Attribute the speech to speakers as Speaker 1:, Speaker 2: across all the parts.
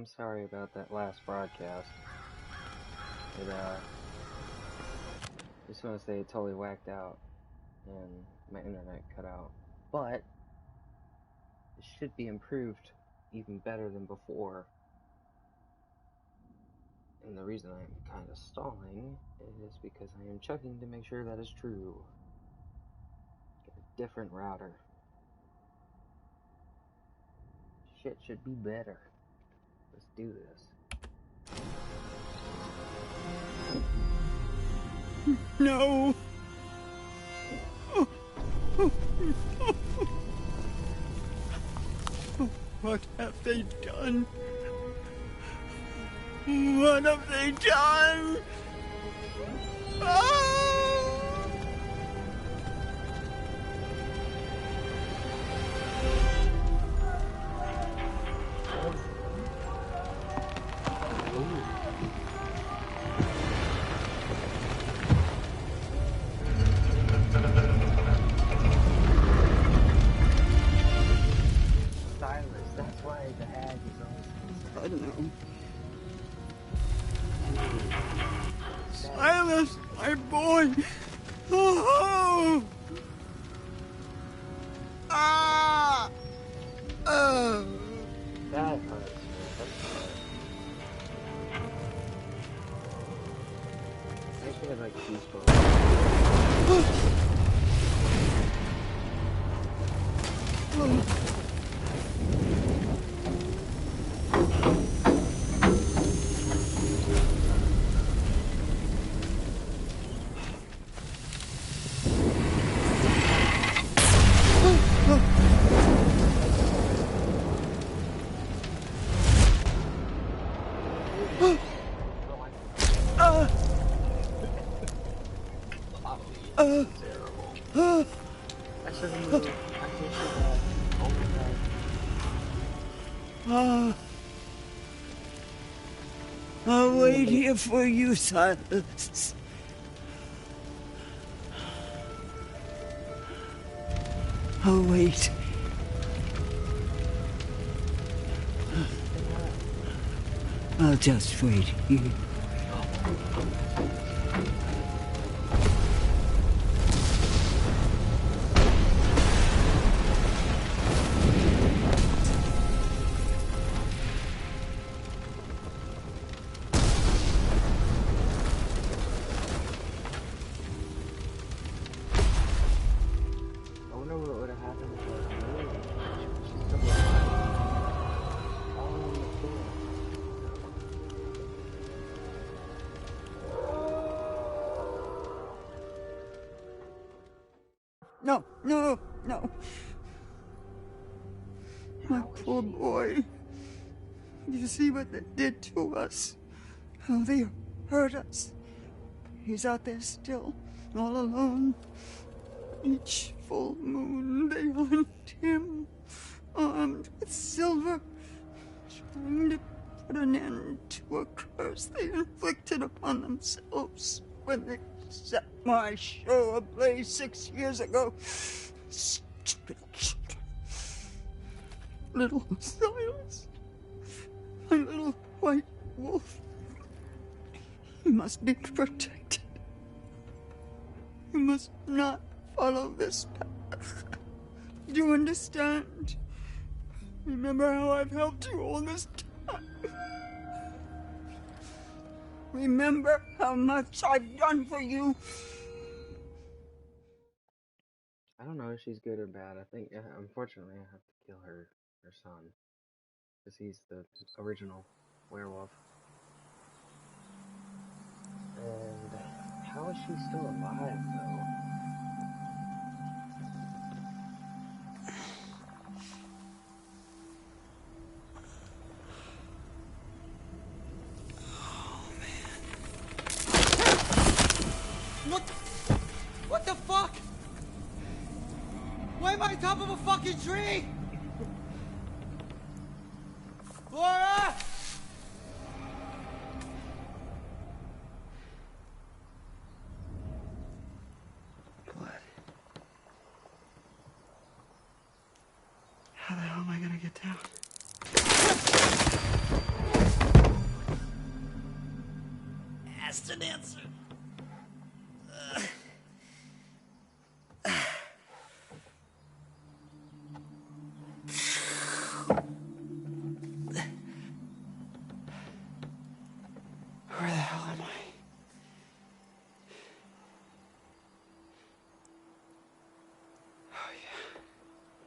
Speaker 1: I'm sorry about that last broadcast. I just want to say it totally whacked out, and my internet cut out. But it should be improved even better than before. And the reason I'm kind of stalling is because I am checking to make sure that is true. Get a different router. Shit should be better. Let's do this.
Speaker 2: No! Oh, oh, no. What have they done? What have they done? Oh!
Speaker 1: That's why the hag is always...
Speaker 2: I don't know. Silas, my boy! Oh! Ah!
Speaker 1: That hurts, man. I actually have like goosebumps. Terrible. I should have moved. I can't see that. Oh my god.
Speaker 2: I'll wait here for you, Silas. I'll wait. I'll just wait here. No, no, no. My poor boy. You see what they did to us? How they hurt us. He's out there still, all alone. Each full moon they hunt him, armed with silver, trying to put an end to a curse they inflicted upon themselves when they set my show ablaze 6 years ago. Stupid children. Little Silas, my little white wolf. You must be protected. You must not follow this path. Do you understand? Remember how I've helped you all this time. Remember how much I've done for you.
Speaker 1: I don't know if she's good or bad. I think, unfortunately, I have to kill her son. Because he's the original werewolf. And how is she still alive, though?
Speaker 3: What the fuck? Why am I on top of a fucking tree? Laura!
Speaker 2: Blood. How the hell am I gonna get down? bastard answer. Where the hell am I? Oh,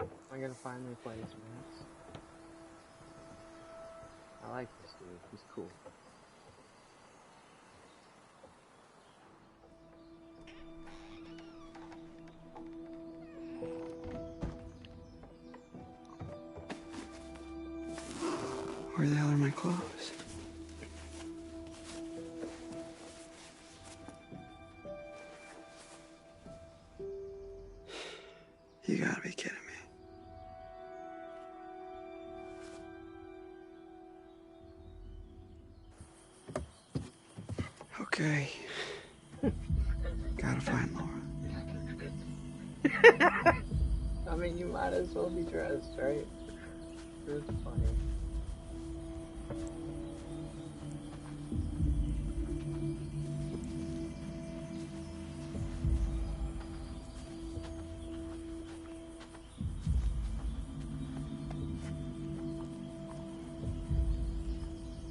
Speaker 2: yeah.
Speaker 1: I'm gonna finally play as Max. I like this dude. He's cool.
Speaker 2: Where the hell are my clothes? You gotta be kidding me. Okay. Gotta find Laura.
Speaker 1: I mean, you might as well be dressed, right? It's funny.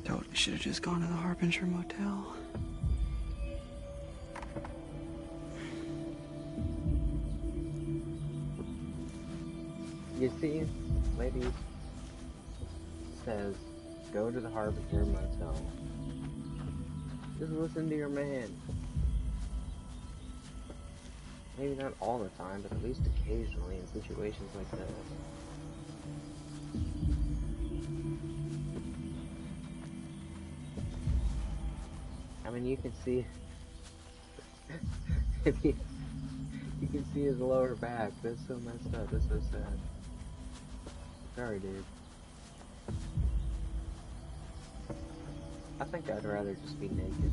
Speaker 2: Totally should have just gone to the Harbinger Motel.
Speaker 1: You see, ladies, says, go to the Harbinger Motel. Just listen to your man. Maybe not all the time, but at least occasionally in situations like this. I mean, you can see, you can see his lower back. That's so messed up. That's so sad. Sorry, dude. I think I'd rather just be naked.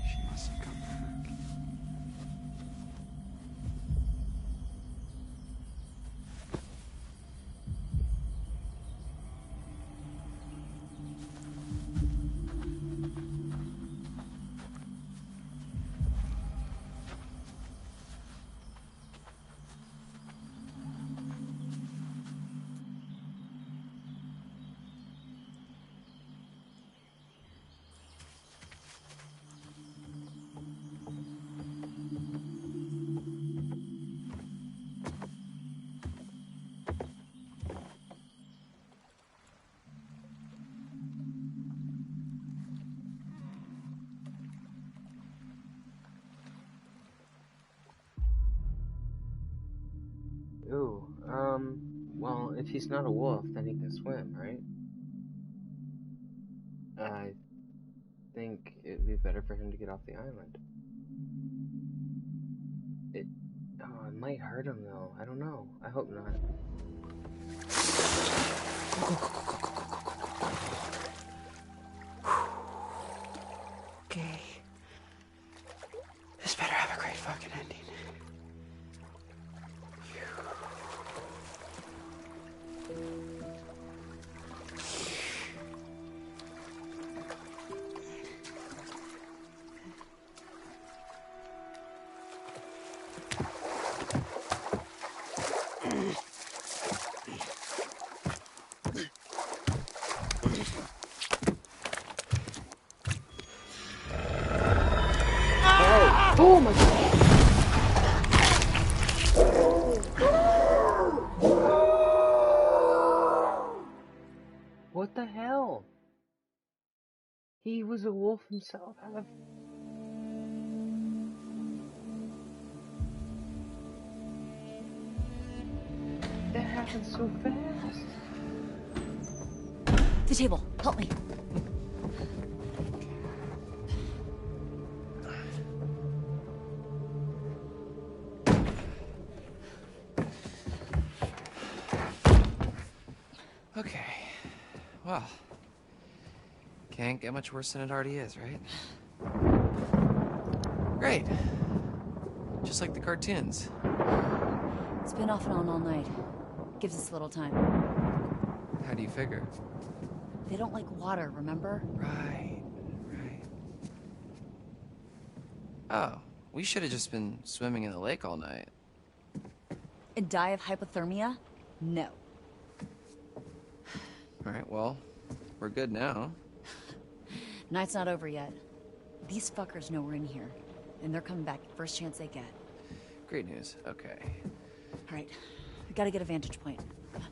Speaker 2: She must have come back.
Speaker 1: Ooh, well, if he's not a wolf, then he can swim, right? I think it'd be better for him to get off the island. Oh, it might hurt him though. I don't know. I hope not.
Speaker 2: Okay. This better have a great fucking ending.
Speaker 1: Oh my god! What the hell? He was a wolf himself. How the... That happened so fast.
Speaker 4: The table. Help me. Okay. Well, can't get much worse than it already is, right? Great. Just like the cartoons.
Speaker 5: It's been off and on all night. Gives us a little time.
Speaker 4: How do you figure?
Speaker 5: They don't like water, remember?
Speaker 4: Right. Oh, we should have just been swimming in the lake all night.
Speaker 5: And die of hypothermia? No.
Speaker 4: Alright, well, we're good now.
Speaker 5: Night's not over yet. These fuckers know we're in here, and they're coming back first chance they get.
Speaker 4: Great news. Okay.
Speaker 5: All right, we gotta get a vantage point. Come on.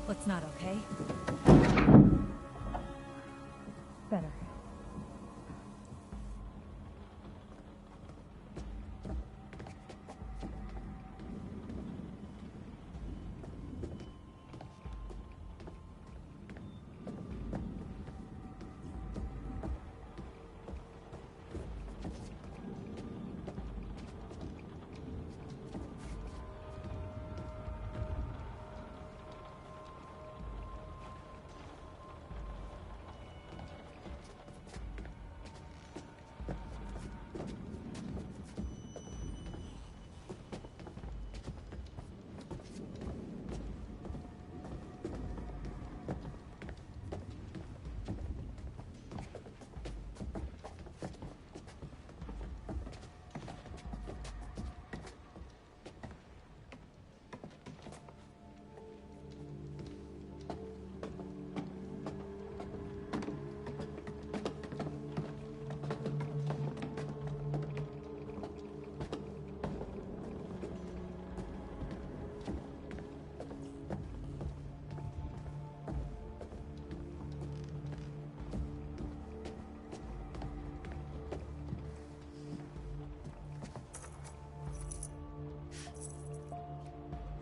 Speaker 5: What's not okay? Better.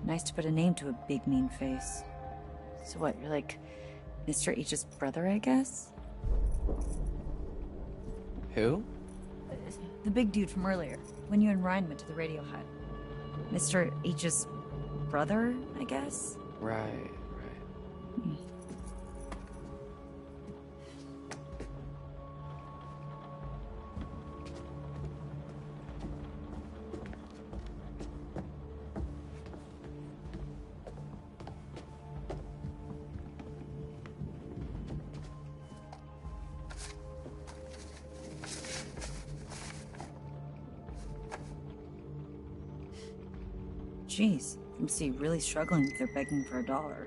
Speaker 5: Nice to put a name to a big, mean face. So what, you're like Mr. H's brother, I guess?
Speaker 4: Who?
Speaker 5: The big dude from earlier, when you and Ryan went to the radio hut. Mr. H's brother, I guess?
Speaker 4: Right.
Speaker 5: Jeez, you see really struggling if they're begging for $1.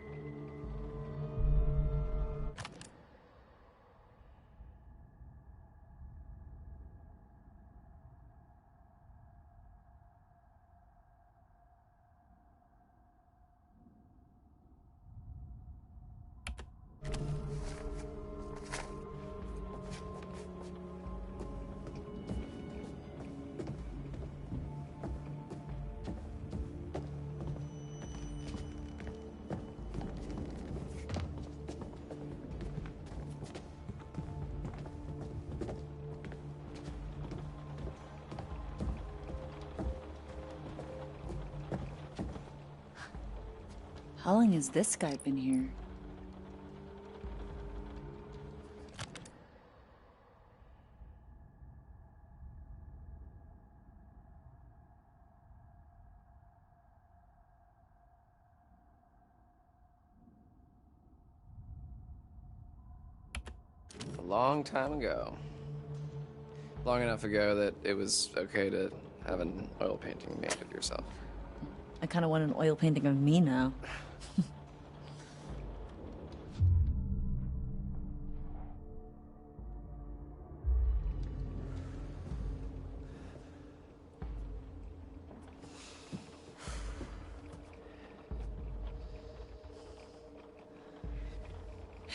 Speaker 5: How long has this guy been here?
Speaker 4: A long time ago. Long enough ago that it was okay to have an oil painting made of yourself.
Speaker 5: I kind of want an oil painting of me now.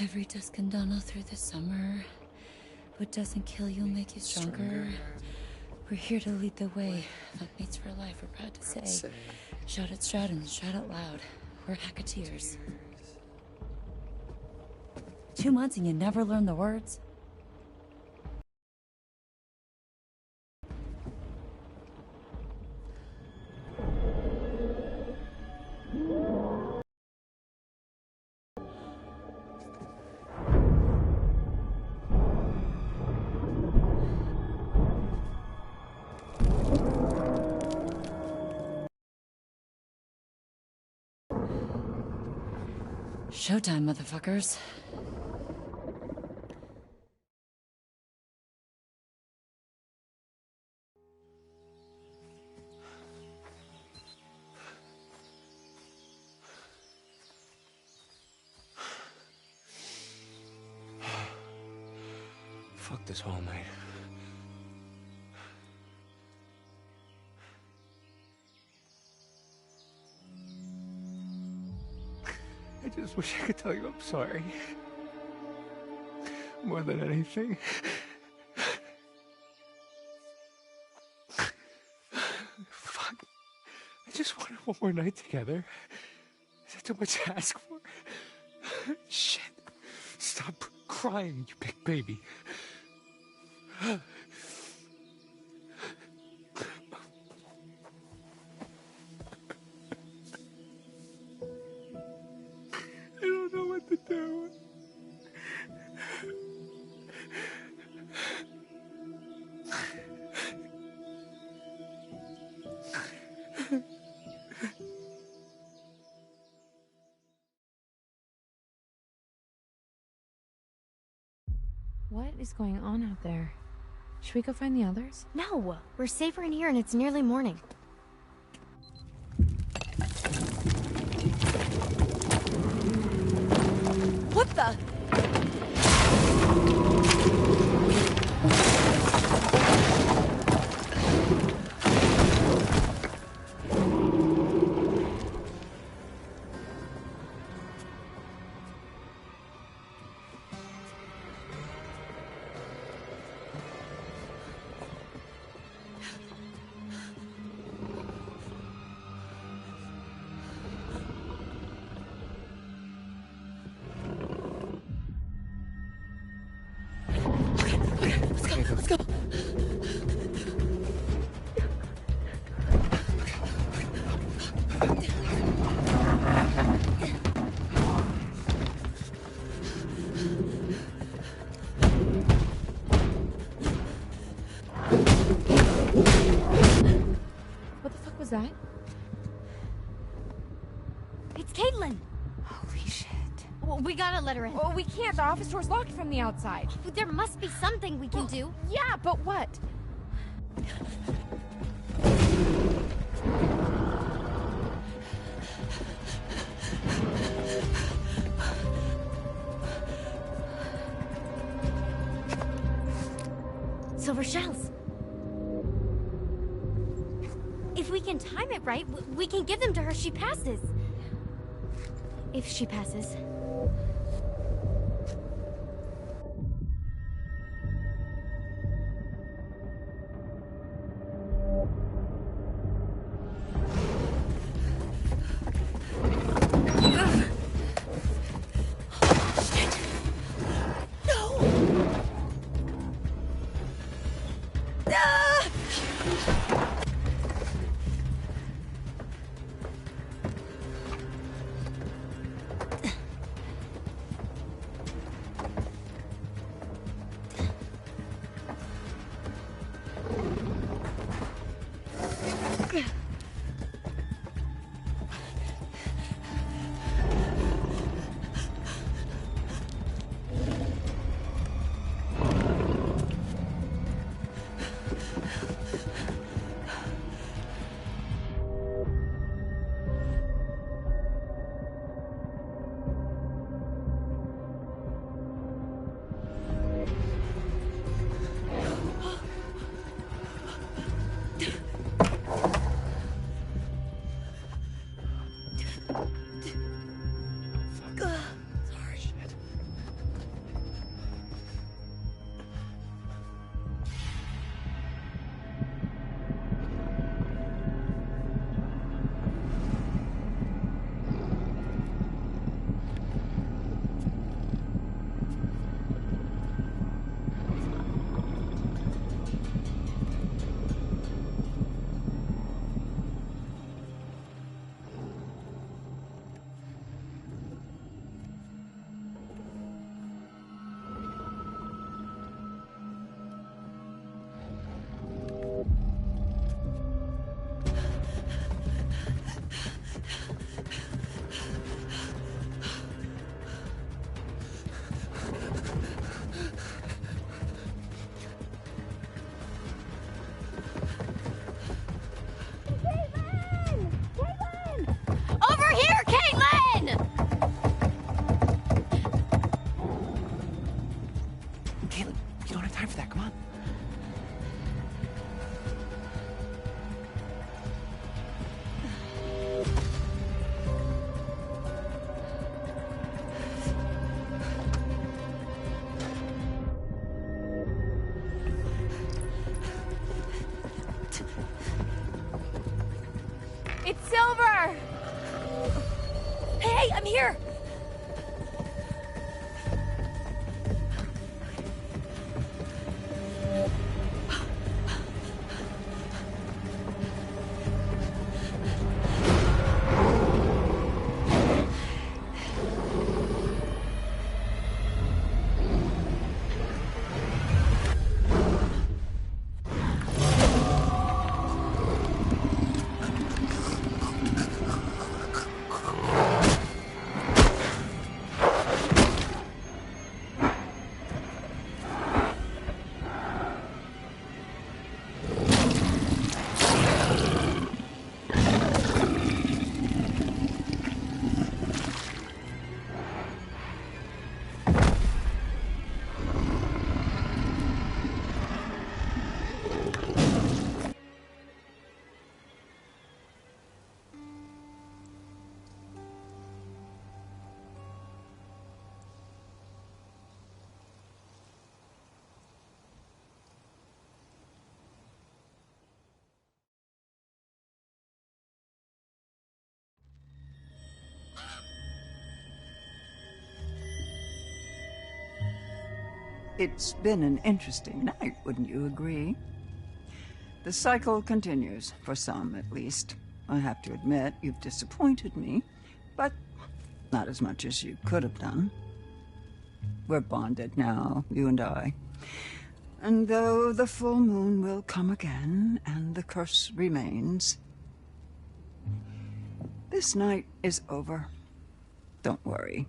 Speaker 5: Every dusk and dawn all through the summer. What doesn't kill you will make you stronger. We're here to lead the way. Fuck mates for life, we're proud to say. Shout at Stratton, shout out loud. We're Hacketeers. 2 months and you never learn the words? Showtime, motherfuckers.
Speaker 6: Fuck this whole night. I just wish I could tell you I'm sorry. More than anything. Fuck. I just wanted one more night together. Is that too much to ask for? Shit. Stop crying, you big baby. I don't know what to do.
Speaker 7: What is going on out there? Should we go find the others?
Speaker 8: No, we're safer in here and it's nearly morning. What the? Let's go.
Speaker 7: What the fuck was that?
Speaker 8: It's Caitlin.
Speaker 7: Holy shit.
Speaker 8: Well, we gotta let her in.
Speaker 7: Oh, we can't. The office door's locked from the outside.
Speaker 8: There must be something we can do.
Speaker 7: Yeah, but what?
Speaker 8: Silver shells. If we can time it right, we can give them to her. She passes. If she passes.
Speaker 2: Caitlin, you don't have time for that. Come on.
Speaker 8: It's Silver! Hey, I'm here!
Speaker 2: It's been an interesting night, wouldn't you agree? The cycle continues, for some at least. I have to admit, you've disappointed me, but not as much as you could have done. We're bonded now, you and I. And though the full moon will come again, and the curse remains, this night is over. Don't worry.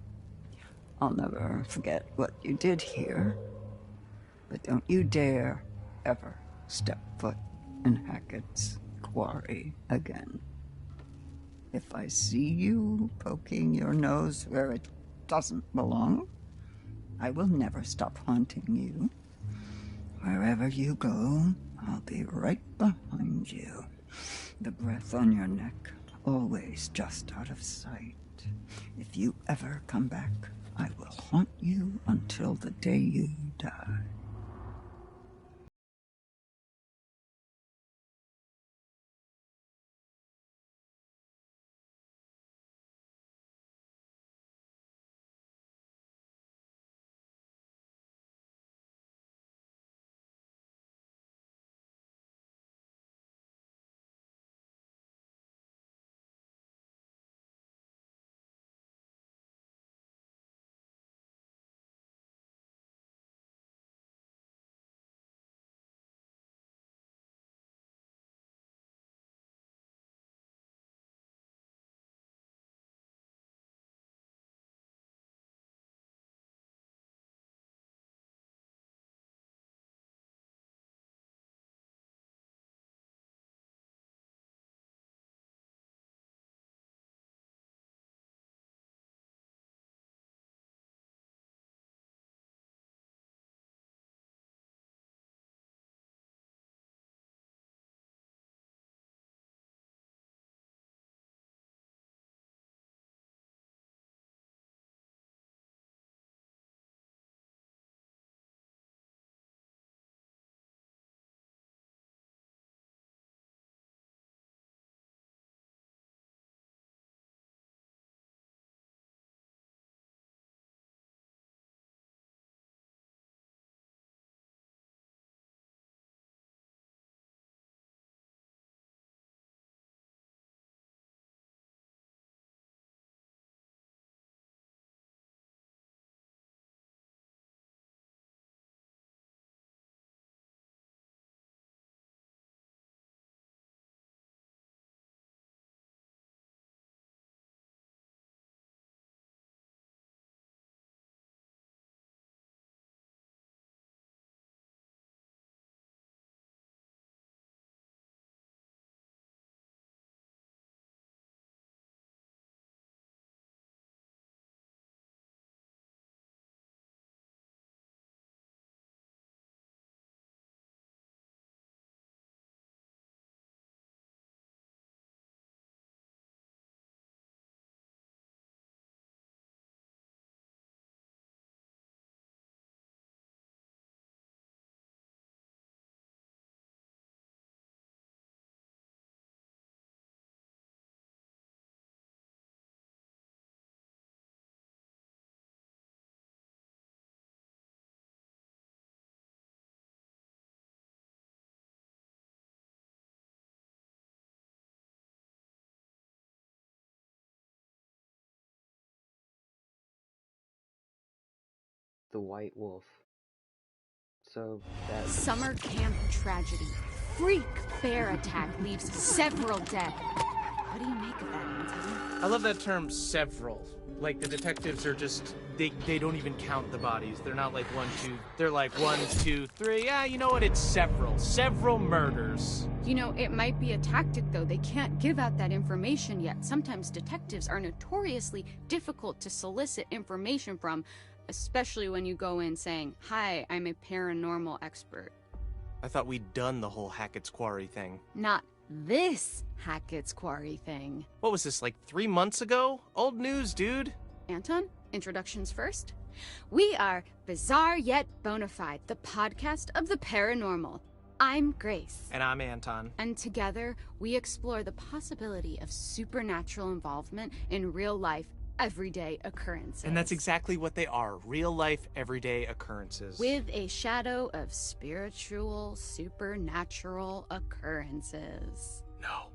Speaker 2: I'll never forget what you did here. But don't you dare ever step foot in Hackett's Quarry again. If I see you poking your nose where it doesn't belong, I will never stop haunting you. Wherever you go, I'll be right behind you. The breath on your neck, always just out of sight. If you ever come back, I will haunt you until the day you die.
Speaker 1: the White Wolf. So that...
Speaker 9: Summer camp tragedy. Freak bear attack leaves several dead. What do you make of that, Anton?
Speaker 10: I love that term, several. Like, the detectives are just, they don't even count the bodies. They're not like 1, 2, they're like 1, 2, 3. Yeah, you know what? It's several murders.
Speaker 9: You know, it might be a tactic, though. They can't give out that information yet. Sometimes detectives are notoriously difficult to solicit information from, especially when you go in saying, "Hi, I'm a paranormal expert."
Speaker 10: I thought we'd done the whole Hackett's Quarry thing.
Speaker 9: Not this Hackett's Quarry thing.
Speaker 10: What was this, like 3 months ago? Old news, dude.
Speaker 9: Anton, introductions first. We are Bizarre Yet Bonafide, the podcast of the paranormal. I'm Grace.
Speaker 10: And I'm Anton.
Speaker 9: And together, we explore the possibility of supernatural involvement in real-life, everyday occurrences.
Speaker 10: And that's exactly what they are, real-life, everyday occurrences.
Speaker 9: With a shadow of spiritual, supernatural occurrences.
Speaker 10: No.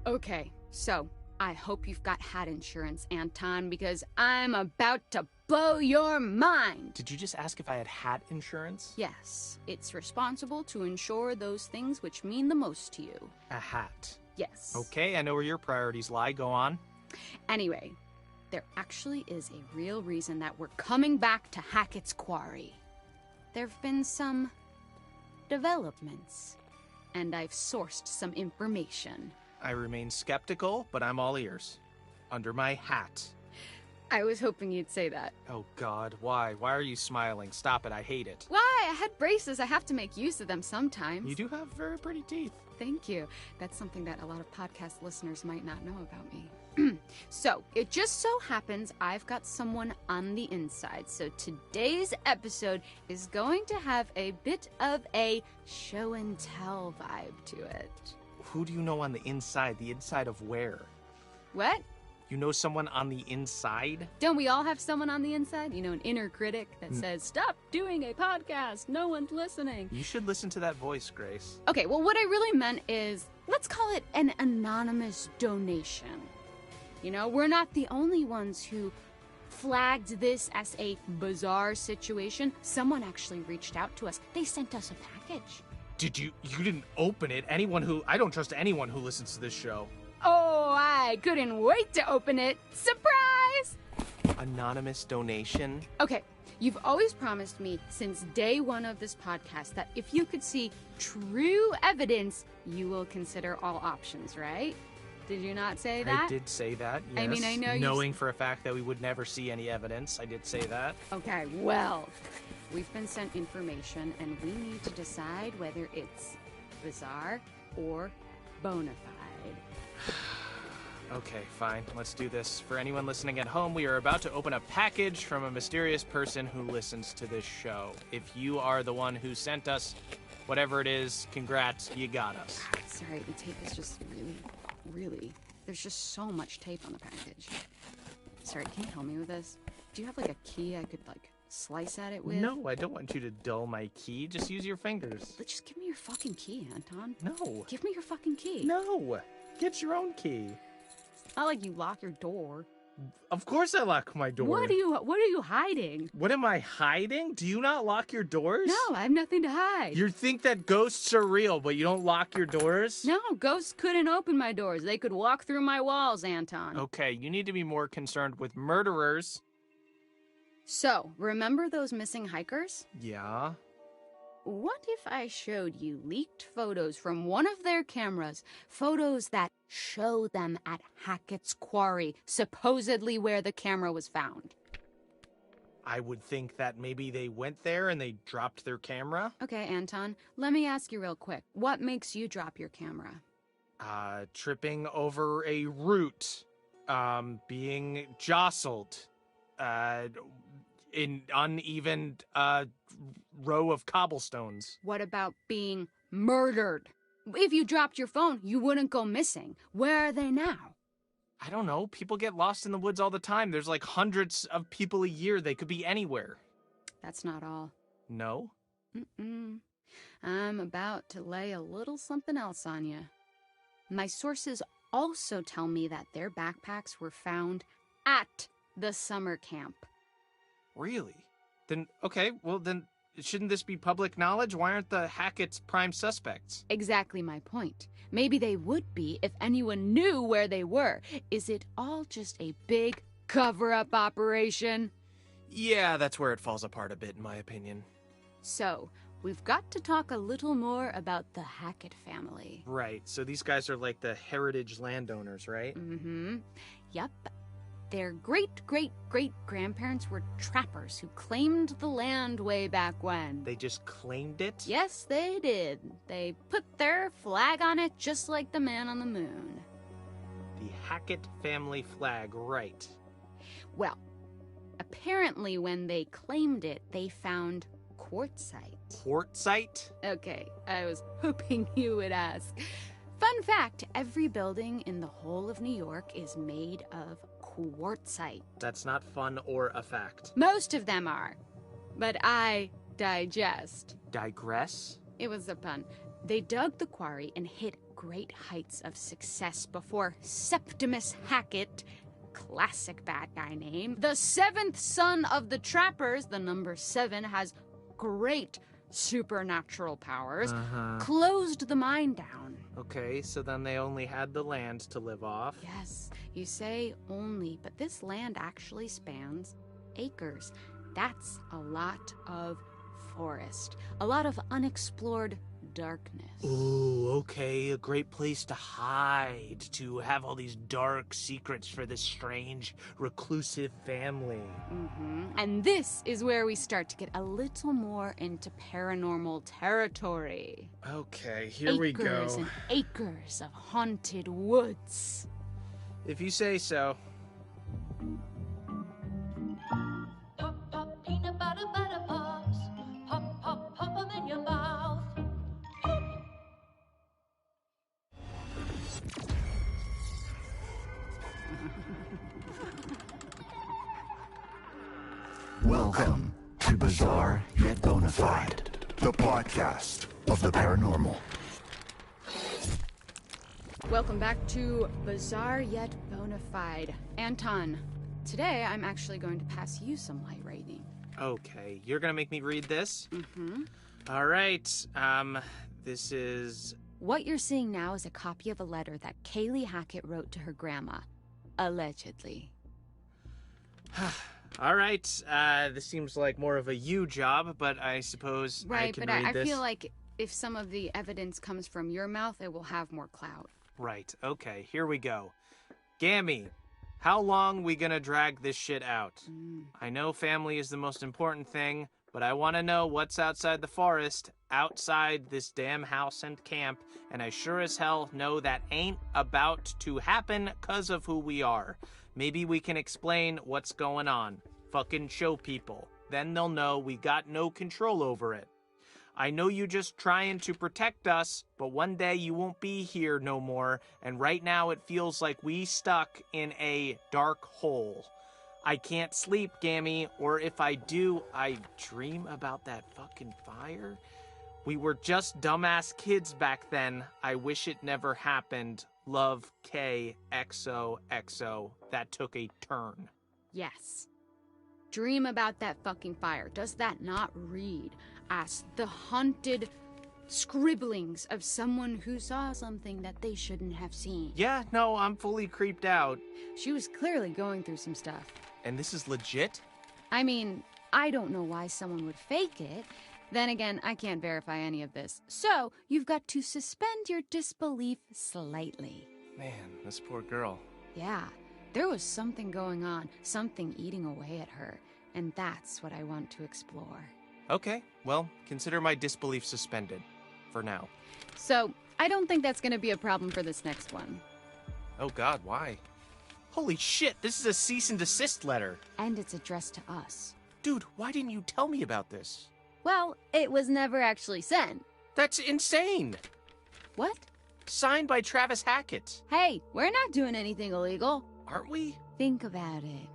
Speaker 9: Okay, so I hope you've got hat insurance, Anton, because I'm about to blow your mind.
Speaker 10: Did you just ask if I had hat insurance?
Speaker 9: Yes, it's responsible to insure those things which mean the most to you.
Speaker 10: A hat.
Speaker 9: Yes.
Speaker 10: Okay, I know where your priorities lie. Go on.
Speaker 9: Anyway, there actually is a real reason that we're coming back to Hackett's Quarry. There've been some developments, and I've sourced some information.
Speaker 10: I remain skeptical, but I'm all ears. Under my hat.
Speaker 9: I was hoping you'd say that.
Speaker 10: Oh God, why? Why are you smiling? Stop it, I hate it.
Speaker 9: Why? I had braces. I have to make use of them sometimes.
Speaker 10: You do have very pretty teeth.
Speaker 9: Thank you. That's something that a lot of podcast listeners might not know about me. So, it just so happens I've got someone on the inside. So today's episode is going to have a bit of a show and tell vibe to it.
Speaker 10: Who do you know on the inside? The inside of where?
Speaker 9: What?
Speaker 10: You know someone on the inside?
Speaker 9: Don't we all have someone on the inside? You know, an inner critic that says, "Stop doing a podcast. No one's listening."
Speaker 10: You should listen to that voice, Grace.
Speaker 9: Okay, well, what I really meant is, let's call it an anonymous donation. You know, we're not the only ones who flagged this as a bizarre situation. Someone actually reached out to us. They sent us a package.
Speaker 10: You didn't open it. I don't trust anyone who listens to this show.
Speaker 9: Oh, I couldn't wait to open it. Surprise!
Speaker 10: Anonymous donation?
Speaker 9: Okay, you've always promised me since day one of this podcast that if you could see true evidence, you will consider all options, right? Did you not say that?
Speaker 10: I did say that, yes.
Speaker 9: I mean, I know
Speaker 10: knowing for a fact that we would never see any evidence, I did say that.
Speaker 9: Okay, well, we've been sent information, and we need to decide whether it's bizarre or bona fide.
Speaker 10: Okay, fine. Let's do this. For anyone listening at home, we are about to open a package from a mysterious person who listens to this show. If you are the one who sent us whatever it is, congrats, you got us.
Speaker 9: Sorry, the tape is just really, there's just so much tape on the package. Sorry, can you help me with this? Do you have, like, a key I could, like, slice at it with?
Speaker 10: No, I don't want you to dull my key. Just use your fingers.
Speaker 9: But just give me your fucking key, Anton.
Speaker 10: No.
Speaker 9: Give me your fucking key.
Speaker 10: No. Get your own key.
Speaker 9: Not like you lock your door.
Speaker 10: Of course I lock my door.
Speaker 9: What are you hiding?
Speaker 10: What am I hiding? Do you not lock your doors?
Speaker 9: No, I have nothing to hide.
Speaker 10: You think that ghosts are real, but you don't lock your doors?
Speaker 9: No, ghosts couldn't open my doors. They could walk through my walls, Anton.
Speaker 10: Okay, you need to be more concerned with murderers.
Speaker 9: So, remember those missing hikers?
Speaker 10: Yeah.
Speaker 9: What if I showed you leaked photos from one of their cameras? Photos that show them at Hackett's Quarry, supposedly where the camera was found.
Speaker 10: I would think that maybe they went there and they dropped their camera.
Speaker 9: Okay, Anton, let me ask you real quick. What makes you drop your camera?
Speaker 10: Tripping over a root. Being jostled. In uneven, row of cobblestones.
Speaker 9: What about being murdered? If you dropped your phone, you wouldn't go missing. Where are they now?
Speaker 10: I don't know. People get lost in the woods all the time. There's like hundreds of people a year. They could be anywhere.
Speaker 9: That's not all.
Speaker 10: No?
Speaker 9: I'm about to lay a little something else on you. My sources also tell me that their backpacks were found at the summer camp.
Speaker 10: Really? Then, okay, well then, shouldn't this be public knowledge? Why aren't the Hackett's prime suspects?
Speaker 9: Exactly my point. Maybe they would be if anyone knew where they were. Is it all just a big cover-up operation?
Speaker 10: Yeah, that's where it falls apart a bit, in my opinion.
Speaker 9: So, we've got to talk a little more about the Hackett family.
Speaker 10: Right, so these guys are like the heritage landowners, right?
Speaker 9: Mm-hmm. Yep. Their great-great-great-grandparents were trappers who claimed the land way back when.
Speaker 10: They just claimed it?
Speaker 9: Yes, they did. They put their flag on it just like the man on the moon.
Speaker 10: The Hackett family flag, right.
Speaker 9: Well, apparently when they claimed it, they found quartzite.
Speaker 10: Quartzite?
Speaker 9: Okay, I was hoping you would ask. Fun fact, every building in the whole of New York is made of quartzite.
Speaker 10: That's not fun or a fact.
Speaker 9: Most of them are. But I digest.
Speaker 10: Digress?
Speaker 9: It was a pun. They dug the quarry and hit great heights of success before Septimus Hackett, classic bad guy name, the seventh son of the trappers, the number 7, has great supernatural powers, closed the mine down.
Speaker 10: Okay, so then they only had the land to live off.
Speaker 9: Yes, you say only, but this land actually spans acres. That's a lot of forest, a lot of unexplored darkness.
Speaker 10: Ooh, okay, a great place to hide, to have all these dark secrets for this strange, reclusive family.
Speaker 9: And this is where we start to get a little more into paranormal territory.
Speaker 10: Okay, here we go.
Speaker 9: Acres and acres of haunted woods.
Speaker 10: If you say so.
Speaker 11: Pop, pop, peanut butter, butter pops. Pop, pop, pop 'em in your mouth.
Speaker 12: Welcome to Bizarre Yet Bonafide, the podcast of the paranormal.
Speaker 9: Welcome back to Bizarre Yet Bonafide. Anton, today I'm actually going to pass you some light reading.
Speaker 10: Okay, you're gonna make me read this? All right, this is...
Speaker 9: What you're seeing now is a copy of a letter that Kaylee Hackett wrote to her grandma. Allegedly.
Speaker 10: All right, this seems like more of a you job, but I suppose I can read this.
Speaker 9: I feel like if some of the evidence comes from your mouth, it will have more clout.
Speaker 10: Right, okay, here we go. Gammy, how long we gonna drag this shit out? I know family is the most important thing, but I want to know what's outside the forest, outside this damn house and camp, and I sure as hell know that ain't about to happen 'cause of who we are. Maybe we can explain what's going on. Fucking show people. Then they'll know we got no control over it. I know you just trying to protect us, but one day you won't be here no more, and right now it feels like we stuck in a dark hole. I can't sleep, Gammy, or if I do, I dream about that fucking fire. We were just dumbass kids back then. I wish it never happened. Love, K, XOXO. That took a turn.
Speaker 9: Yes. Dream about that fucking fire. Does that not read as the haunted scribblings of someone who saw something that they shouldn't have seen?
Speaker 10: Yeah, no, I'm fully creeped out.
Speaker 9: She was clearly going through some stuff.
Speaker 10: And this is legit?
Speaker 9: I mean, I don't know why someone would fake it. Then again, I can't verify any of this. So, you've got to suspend your disbelief slightly.
Speaker 10: Man, this poor girl.
Speaker 9: Yeah, there was something going on, something eating away at her, and that's what I want to explore.
Speaker 10: Okay, well, consider my disbelief suspended. For now.
Speaker 9: So, I don't think that's gonna be a problem for this next one.
Speaker 10: Oh god, why? Holy shit, this is a cease and desist letter.
Speaker 9: And it's addressed to us.
Speaker 10: Dude, why didn't you tell me about this?
Speaker 9: Well, it was never actually sent.
Speaker 10: That's insane!
Speaker 9: What?
Speaker 10: Signed by Travis Hackett.
Speaker 9: Hey, we're not doing anything illegal.
Speaker 10: Aren't we?
Speaker 9: Think about it.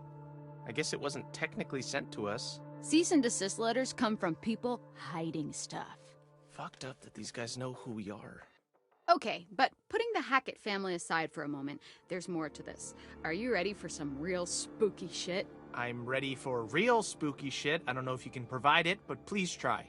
Speaker 10: I guess it wasn't technically sent to us.
Speaker 9: Cease and desist letters come from people hiding stuff.
Speaker 10: Fucked up that these guys know who we are.
Speaker 9: Okay, but putting the Hackett family aside for a moment, there's more to this. Are you ready for some real spooky shit?
Speaker 10: I'm ready for real spooky shit. I don't know if you can provide it, but please try.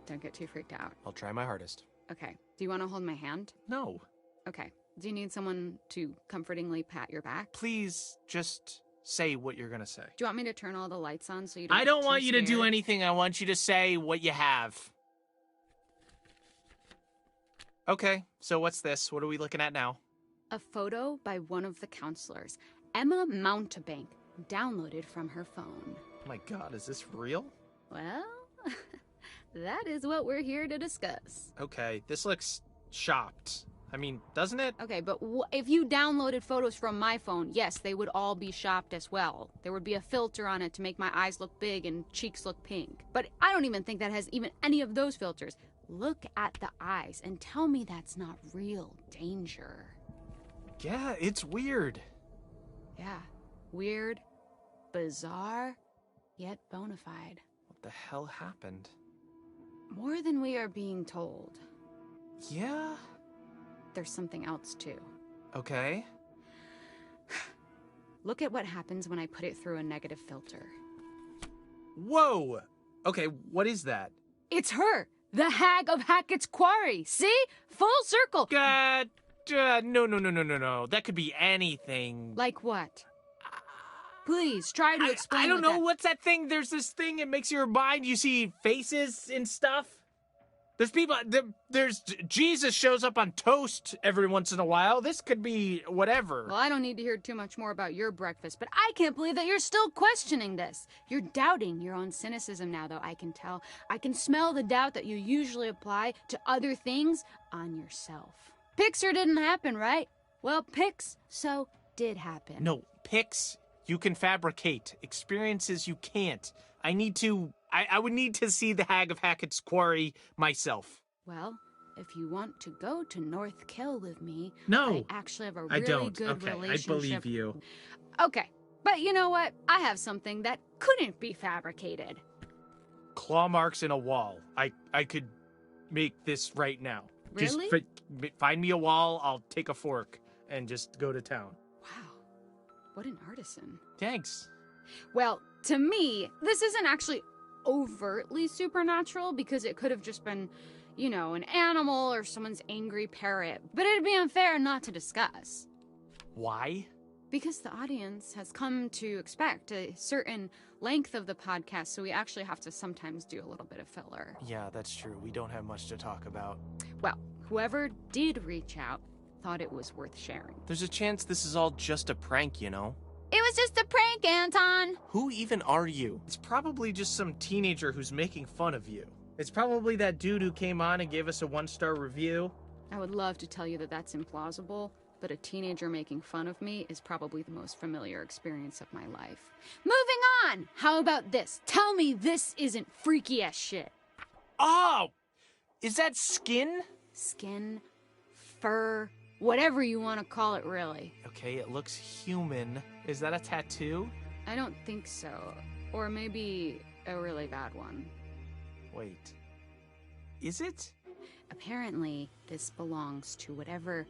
Speaker 9: Don't get too freaked out.
Speaker 10: I'll try my hardest.
Speaker 9: Okay. Do you want to hold my hand?
Speaker 10: No.
Speaker 9: Okay. Do you need someone to comfortingly pat your back?
Speaker 10: Please just say what you're gonna say.
Speaker 9: Do you want me to turn all the lights on so you don't
Speaker 10: I don't
Speaker 9: get
Speaker 10: want
Speaker 9: too
Speaker 10: you to do
Speaker 9: scared?
Speaker 10: anything. I want you to say what you have. Okay, so what's this? What are we looking at now?
Speaker 9: A photo by one of the counselors, Emma Mountebank, downloaded from her phone.
Speaker 10: Oh my god, is this real?
Speaker 9: Well, that is what we're here to discuss.
Speaker 10: Okay, this looks shopped. I mean, doesn't it?
Speaker 9: Okay, but if you downloaded photos from my phone, yes, they would all be shopped as well. There would be a filter on it to make my eyes look big and cheeks look pink. But I don't even think that has even any of those filters. Look at the eyes and tell me that's not real danger.
Speaker 10: Yeah, it's weird.
Speaker 9: Yeah, weird, bizarre, yet bona fide.
Speaker 10: What the hell happened?
Speaker 9: More than we are being told.
Speaker 10: Yeah?
Speaker 9: There's something else too.
Speaker 10: Okay.
Speaker 9: Look at what happens when I put it through a negative filter.
Speaker 10: Whoa! Okay, what is that?
Speaker 9: It's her! The Hag of Hackett's Quarry! See? Full circle!
Speaker 10: No. That could be anything.
Speaker 9: Like what? Please, try to explain.
Speaker 10: I don't know. What's that thing? There's this thing, it makes your mind, you see faces and stuff. There's people, there's Jesus shows up on toast every once in a while. This could be whatever.
Speaker 9: Well, I don't need to hear too much more about your breakfast, but I can't believe that you're still questioning this. You're doubting your own cynicism now, though, I can tell. I can smell the doubt that you usually apply to other things on yourself. Pixar didn't happen, right? Well, Pix-so did happen.
Speaker 10: No, Pix, you can fabricate. Experiences you can't. I would need to see the Hag of Hackett's Quarry myself.
Speaker 9: Well, if you want to go to North Kill with me,
Speaker 10: no,
Speaker 9: I actually have a really good relationship.
Speaker 10: I believe you.
Speaker 9: Okay, but you know what? I have something that couldn't be fabricated.
Speaker 10: Claw marks in a wall. I could make this right now.
Speaker 9: Really?
Speaker 10: Just find me a wall, I'll take a fork and just go to town.
Speaker 9: Wow, what an artisan.
Speaker 10: Thanks.
Speaker 9: Well, to me, this isn't actually overtly supernatural because it could have just been, you know, an animal or someone's angry parrot. But it'd be unfair not to discuss.
Speaker 10: Why?
Speaker 9: Because the audience has come to expect a certain length of the podcast, so we actually have to sometimes do a little bit of filler.
Speaker 10: Yeah, that's true. We don't have much to talk about.
Speaker 9: Well, whoever did reach out thought it was worth sharing.
Speaker 10: There's a chance this is all just a prank, you know?
Speaker 9: It was just a prank, Anton!
Speaker 10: Who even are you? It's probably just some teenager who's making fun of you. It's probably that dude who came on and gave us a 1-star review.
Speaker 9: I would love to tell you that that's implausible, but a teenager making fun of me is probably the most familiar experience of my life. Moving on! How about this? Tell me this isn't freaky as shit.
Speaker 10: Oh! Is that skin?
Speaker 9: Skin, fur, whatever you want to call it, really.
Speaker 10: Okay, it looks human. Is that a tattoo?
Speaker 9: I don't think so. Or maybe a really bad one.
Speaker 10: Wait. Is it?
Speaker 9: Apparently, this belongs to whatever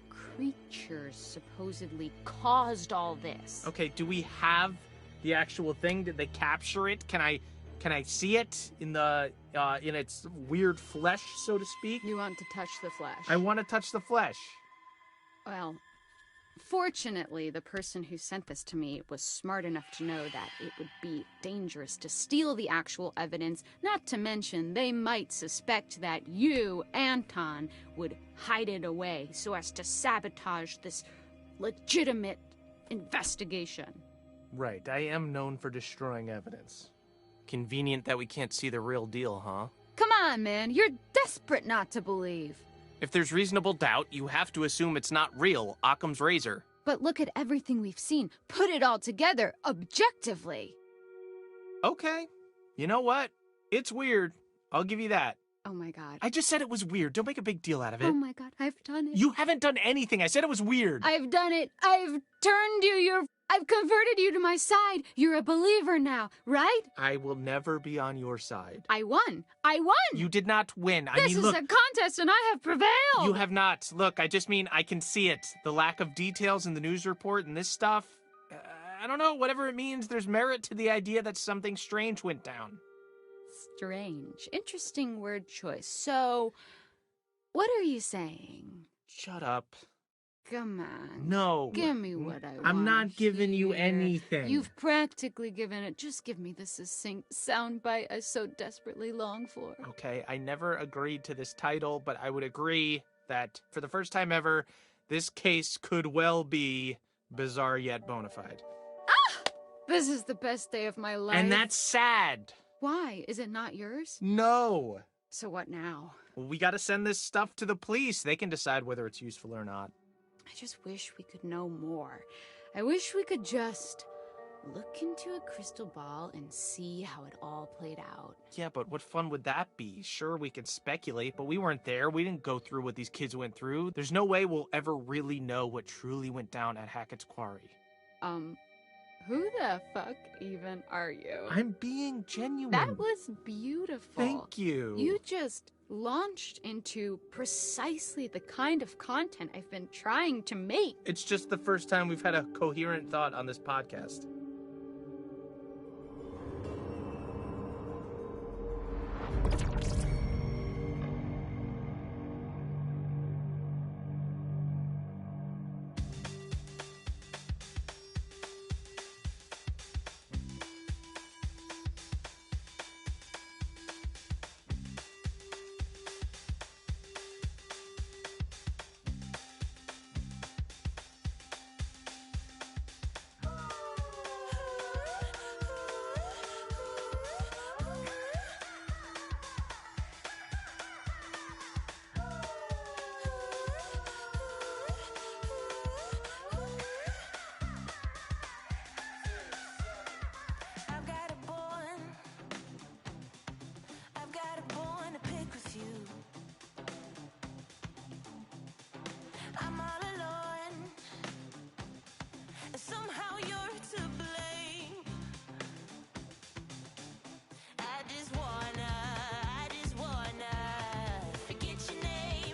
Speaker 9: creatures supposedly caused all this.
Speaker 10: Okay, do we have the actual thing? Did they capture it? Can I see it in the in its weird flesh, so to speak?
Speaker 9: You want to touch the flesh?
Speaker 10: I want to touch the flesh.
Speaker 9: Well, fortunately, the person who sent this to me was smart enough to know that it would be dangerous to steal the actual evidence, not to mention they might suspect that you, Anton, would hide it away so as to sabotage this legitimate investigation.
Speaker 10: Right, I am known for destroying evidence. Convenient that we can't see the real deal, huh?
Speaker 9: Come on, man, you're desperate not to believe.
Speaker 10: If there's reasonable doubt, you have to assume it's not real. Occam's razor.
Speaker 9: But look at everything we've seen. Put it all together, objectively.
Speaker 10: Okay. You know what? It's weird. I'll give you that.
Speaker 9: Oh my god.
Speaker 10: I just said it was weird. Don't make a big deal out of it.
Speaker 9: Oh my god, I've done it.
Speaker 10: You haven't done anything. I said it was weird.
Speaker 9: I've done it. I've turned you. I've converted you to my side. You're a believer now, right?
Speaker 10: I will never be on your side.
Speaker 9: I won.
Speaker 10: You did not win.
Speaker 9: This is a contest and I have prevailed.
Speaker 10: You have not. Look, I just mean I can see it. The lack of details in the news report and this stuff. I don't know, whatever it means, there's merit to the idea that something strange went down.
Speaker 9: Strange. Interesting word choice. So, what are you saying?
Speaker 10: Shut up.
Speaker 9: Come on.
Speaker 10: No.
Speaker 9: Give me what I want.
Speaker 10: I'm not giving you anything.
Speaker 9: You've practically given it. Just give me the succinct soundbite I so desperately long for.
Speaker 10: Okay, I never agreed to this title, but I would agree that for the first time ever, this case could well be bizarre yet bona fide.
Speaker 9: Ah! This is the best day of my life.
Speaker 10: And that's sad.
Speaker 9: Why? Is it not yours?
Speaker 10: No.
Speaker 9: So what now?
Speaker 10: Well, we gotta send this stuff to the police. They can decide whether it's useful or not.
Speaker 9: I just wish we could know more. I wish we could just look into a crystal ball and see how it all played out.
Speaker 10: Yeah, but what fun would that be? Sure, we can speculate, but we weren't there. We didn't go through what these kids went through. There's no way we'll ever really know what truly went down at Hackett's Quarry.
Speaker 9: Who the fuck even are you?
Speaker 10: I'm being genuine.
Speaker 9: That was beautiful.
Speaker 10: Thank you.
Speaker 9: You just launched into precisely the kind of content I've been trying to make.
Speaker 10: It's just the first time we've had a coherent thought on this podcast.